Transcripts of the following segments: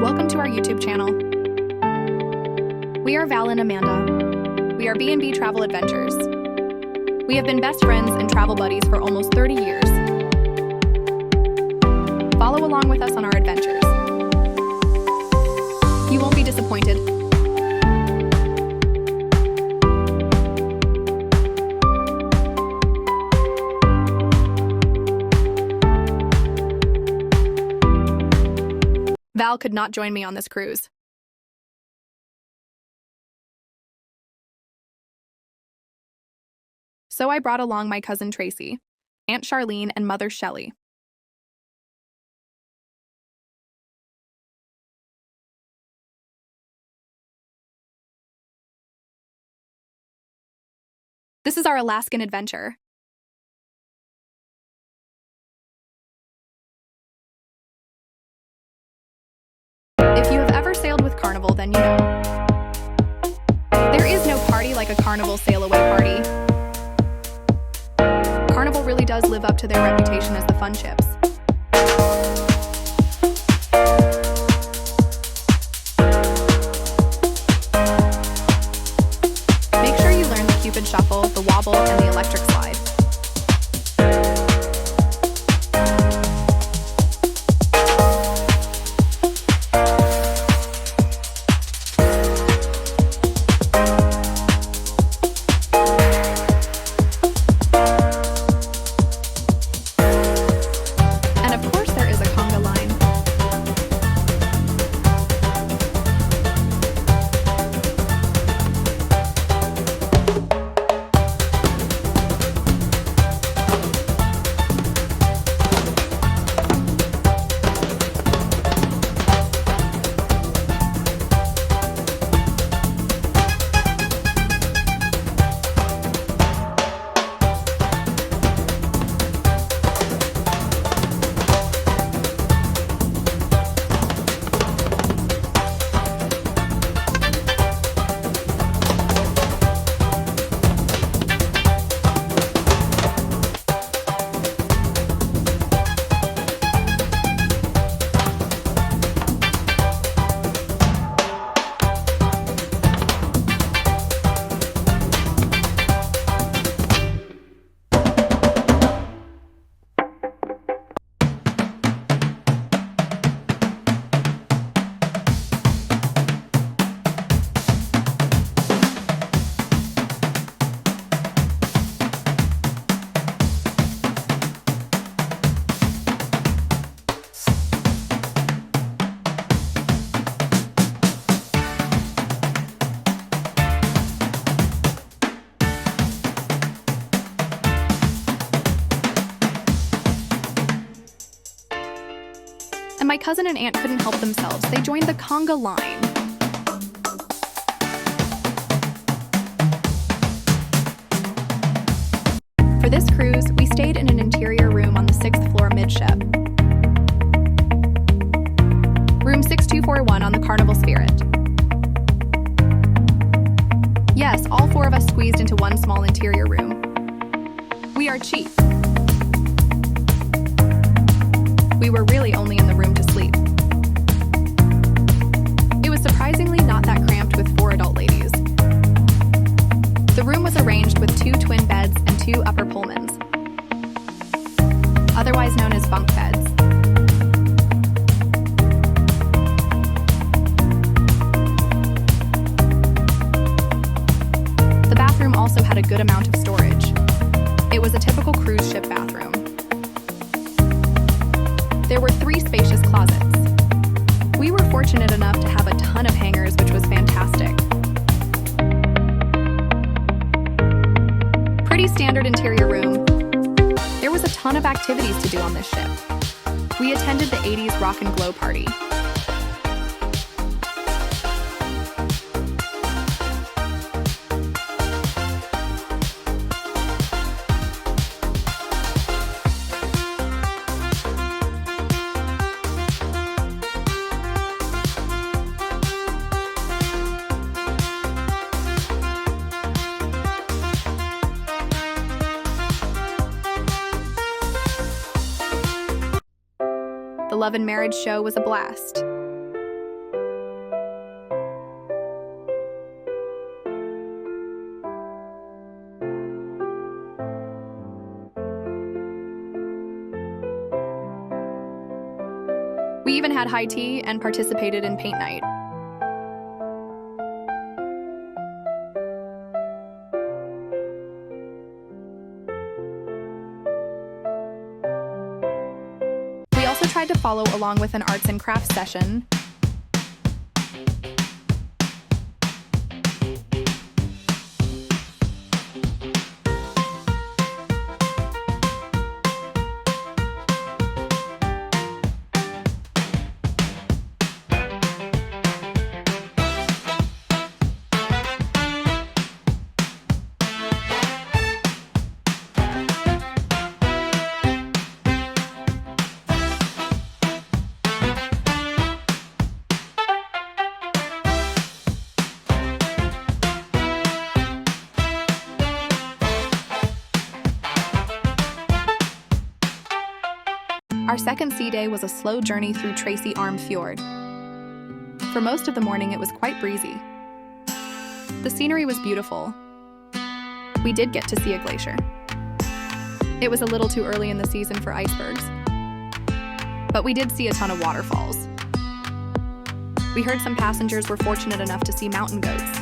Welcome to our YouTube channel. We are Val and Amanda. We are B&B Travel Adventures. We have been best friends and travel buddies for almost 30 years. Follow along with us on our adventures. You won't be disappointed. Val could not join me on this cruise. So I brought along my cousin Tracy, Aunt Charlene, and Mother Shelley. This is our Alaskan Adventure. If you have ever sailed with Carnival, then you know. There is no party like a Carnival sail-away party. Carnival really does live up to their reputation as the fun ships. Make sure you learn the Cupid Shuffle, the Wobble, and the Electric Slide. And my cousin and aunt couldn't help themselves. They joined the conga line. For this cruise, we stayed in an interior room on the 6th floor midship. Room 6241 on the Carnival Spirit. Yes, all 4 of us squeezed into one small interior room. We are cheap. We were really only in the room to sleep. It was surprisingly not that cramped with 4 adult ladies. The room was arranged with 2 twin beds and 2 upper Pullmans, otherwise known as bunk beds. The bathroom also had a good amount of storage. It was a typical cruise ship bathroom. There were 3 spacious closets. We were fortunate enough to have a ton of hangers, which was fantastic. Pretty standard interior room. There was a ton of activities to do on this ship. We attended the 80s rock and glow party. The Love and Marriage show was a blast. We even had high tea and participated in paint night. We also tried to follow along with an arts and crafts session. Our second sea day was a slow journey through Tracy Arm Fjord. For most of the morning, it was quite breezy. The scenery was beautiful. We did get to see a glacier. It was a little too early in the season for icebergs, but we did see a ton of waterfalls. We heard some passengers were fortunate enough to see mountain goats.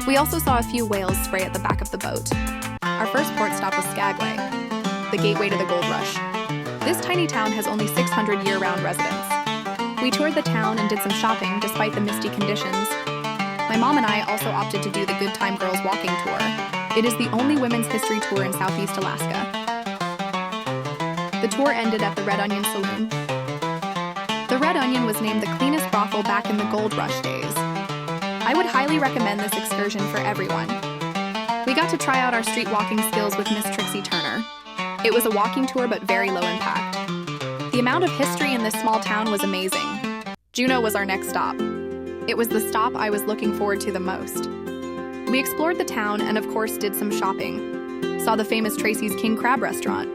We also saw a few whales spray at the back of the boat. Our first port stop was Skagway, the gateway to the gold rush. This tiny town has only 600 year-round residents. We toured the town and did some shopping despite the misty conditions. My mom and I also opted to do the Good Time Girls walking tour. It is the only women's history tour in Southeast Alaska. The tour ended at the Red Onion Saloon. The Red Onion was named the cleanest brothel back in the gold rush days. I would highly recommend this excursion for everyone. We got to try out our street walking skills with Miss Trixie Turner. It was a walking tour but very low impact. The amount of history in this small town was amazing. Juneau was our next stop. It was the stop I was looking forward to the most. We explored the town and of course did some shopping. Saw the famous Tracy's King Crab restaurant.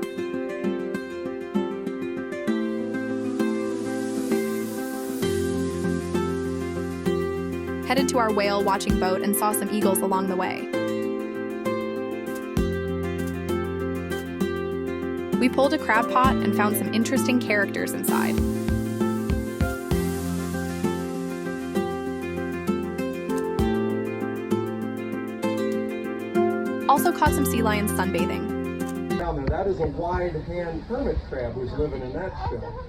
Headed to our whale watching boat and saw some eagles along the way. We pulled a crab pot and found some interesting characters inside. Also caught some sea lions sunbathing. Down there, that is a wide-hand hermit crab who's living in that shell.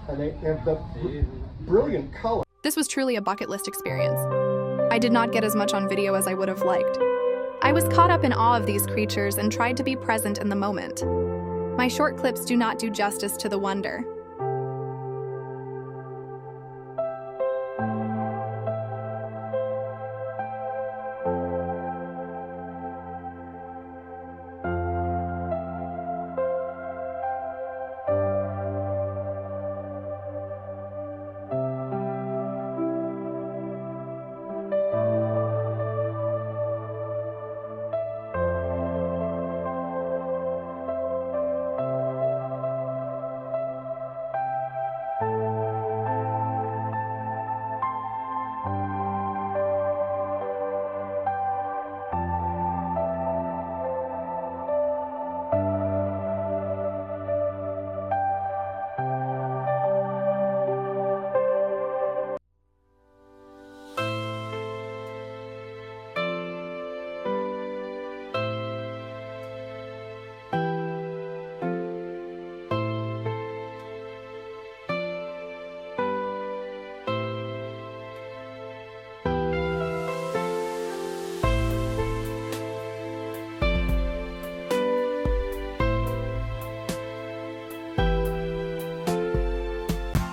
And they have the brilliant color. This was truly a bucket list experience. I did not get as much on video as I would have liked. I was caught up in awe of these creatures and tried to be present in the moment. My short clips do not do justice to the wonder.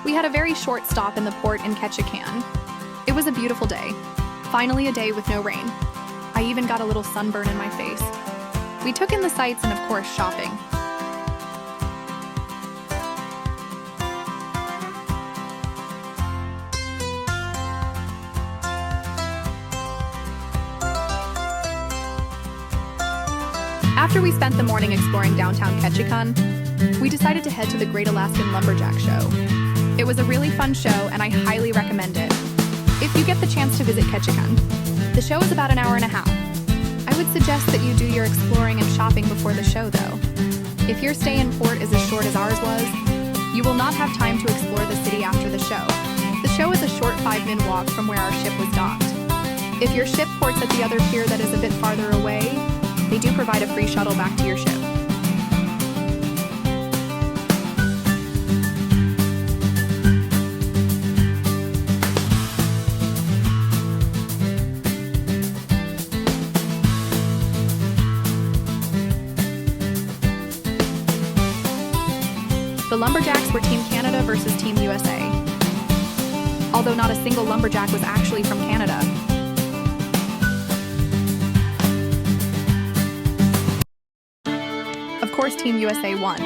We had a very short stop in the port in Ketchikan. It was a beautiful day. Finally a day with no rain. I even got a little sunburn in my face. We took in the sights and of course shopping. After we spent the morning exploring downtown Ketchikan, we decided to head to the Great Alaskan Lumberjack Show. It was a really fun show and I highly recommend it. If you get the chance to visit Ketchikan, the show is about an hour and a half. I would suggest that you do your exploring and shopping before the show though. If your stay in port is as short as ours was, you will not have time to explore the city after the show. The show is a short 5-minute walk from where our ship was docked. If your ship ports at the other pier that is a bit farther away, they do provide a free shuttle back to your ship. The Lumberjacks were Team Canada versus Team USA. Although not a single lumberjack was actually from Canada. Of course, Team USA won.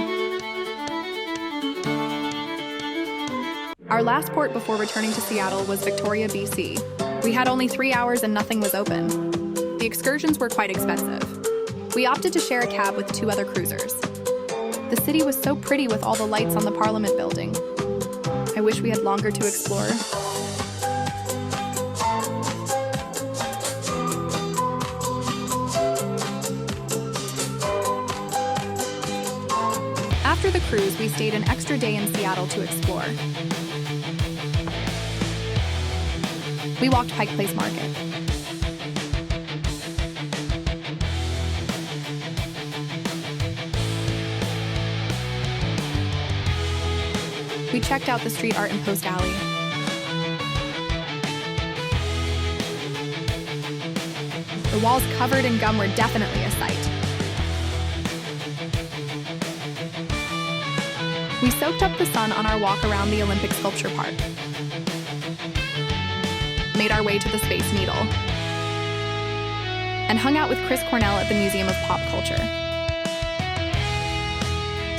Our last port before returning to Seattle was Victoria, BC. We had only 3 hours and nothing was open. The excursions were quite expensive. We opted to share a cab with 2 other cruisers. The city was so pretty with all the lights on the Parliament building. I wish we had longer to explore. After the cruise, we stayed an extra day in Seattle to explore. We walked Pike Place Market. We checked out the street art in Post Alley. The walls covered in gum were definitely a sight. We soaked up the sun on our walk around the Olympic Sculpture Park. Made our way to the Space Needle. And hung out with Chris Cornell at the Museum of Pop Culture.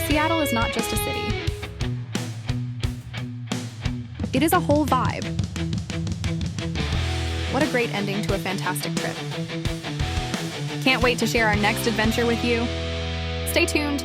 Seattle is not just a city. It is a whole vibe. What a great ending to a fantastic trip. Can't wait to share our next adventure with you. Stay tuned.